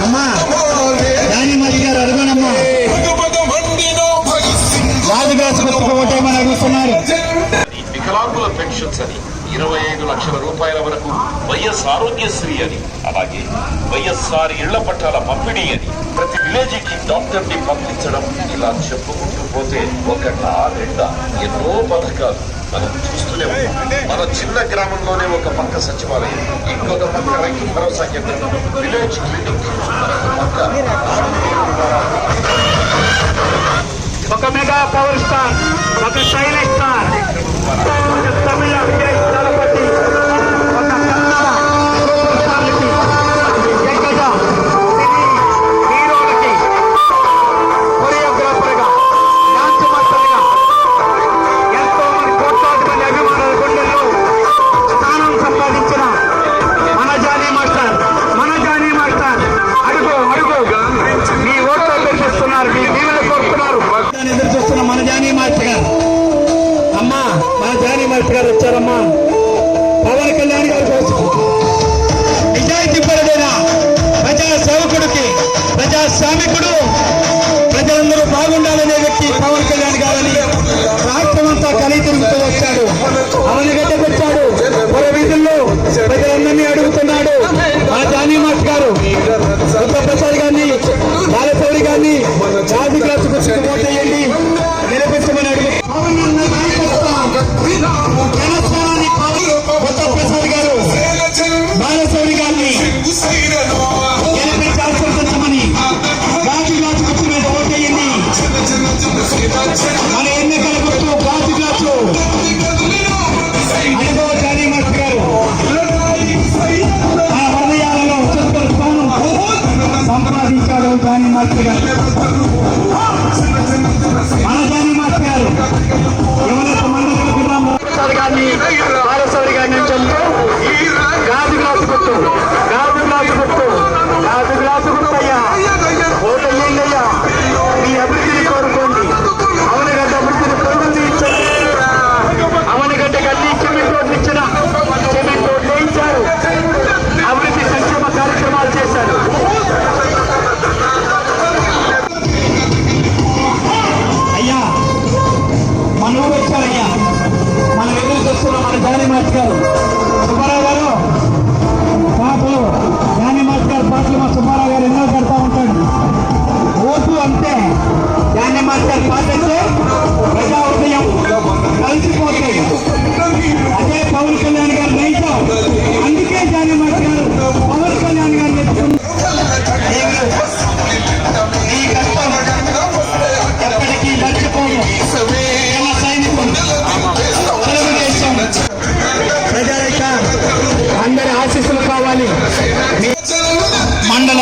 అమ్మా దాని మధ్య గారు అడుగునమ్మా రాజుగాసుకొట్టుకోవటమని అడుగుతున్నారు. వికలాంగుల పెన్షన్స్ అని 25 లక్షల రూపాయల వరకు, వైఎస్ ఆరోగ్యశ్రీ అని, అలాగే వైఎస్ఆర్ ఇళ్ల పట్టాల పంపిణీ అని, ప్రతి విలేజ్కి డాక్టర్ ని పంపించడం, ఇలా చెప్పుకుంటూ పోతే ఒకటా రెండా ఎన్నో పథకాలు మనం చూస్తూనే ఉన్నాం. మన చిన్న గ్రామంలోనే ఒక పక్క సచివాలయం, ఇంకొక పక్క రైతు భరోసా కేంద్రం, విలేజ్ క్లినిక్, పక్క ఒక మెగా పవర్ స్టార్, ఒక సైలెంట్ స్టార్, ఒక తమిళ విజయ్ దళపతి, ఒక కన్నడ సూపర్ స్టార్లకి, జగజ సినీ హీరోలకి కొరియోగ్రాఫర్గా, డాన్స్ మాస్టర్గా ఎంతో మంది కోట్లాది మంది అభిమానుల గుండెల్లో స్థానం సంపాదించిన మన జానీ మాస్టర్, అడుగు మీ ఓట్లు పెంచుతున్నారు, మీ దీవెన కోరుతున్నారు. ఎదురు చూస్తున్న మన జానీ మాస్టర్ గారు, అమ్మా మన జానీ మాస్టర్ గారు వచ్చారమ్మా. పవన్ కళ్యాణ్ గారి కోసం నిజాయితీ పరుడైన ప్రజా సేవకుడికి, ప్రజాస్వామికుడు, ప్రజలందరూ బాగుండాలనే వ్యక్తి పవన్ కళ్యాణ్ గారని రాష్ట్రమంతా కలి తిరుగుతూ వచ్చాడు. అవనిగడ్డకు వచ్చాడు, పొర వీధుల్లో ప్రజలందరినీ అడుగుతున్నాడు. మన జానీ మాస్టర్ గారు ప్రసాద్ గారిని, బాలశౌరి గారిని రాజుగాసుకు ఓటేయండి, నిరూపించమని అడుగు. ప్రసాద్ గారు బాలశౌరి గారిని ఆశీర్వదించమని రాజుగాసుకు మీద ఓటేయండి. మన ఎన్నికల గుర్తు రాజుగాసు. అనుభవ జానీ మాస్టర్ గారు మన హృదయాలలో చక్కని స్థానం సంపాదించాడు. జానీ మాస్టర్ గారు, మన జానీ మాస్టర్ గారు యువనేత మండలి గుర్రం ప్రసాద్ గారిని, బాలశౌరి గారిని చెప్తూ గాజు గ్లాసు గుర్తయ్యా ఓటయ్యా, మీ అభివృద్ధిని కోరుకోండి. అవనిగడ్డ అభివృద్ధిని పొందించండి. అవనిగడ్డకి అన్ని సిమెంట్ రోడ్లు ఇచ్చిన సిమెంట్ రోడ్లు వేయించారు, అభివృద్ధి సంక్షేమ కార్యక్రమాలు చేశారు. అయ్యా మన ఊరు వచ్చారయ్యా, మనం ఎదురు చూస్తున్న మన జానీ మాస్టర్ గారు. సుబ్బారావు గారు పాటలు, జానీ మాస్టర్ గారు పాటలు మా సుబ్బారావు గారు ఎన్నో పెడతా ఉంటాడు. ఓటు అంతే, జానీ మాస్టర్ గారి పాట అంటే ప్రజా హృదయం కలిసిపోతాయి. అదే పవన్ కళ్యాణ్ గారు నైజం. అందుకే జానీ మాస్టర్ గారు పవన్ కళ్యాణ్ గారు ఎప్పటికీ మర్చిపోము. ప్రజారైక అందరి ఆశీస్సులు కావాలి. మండల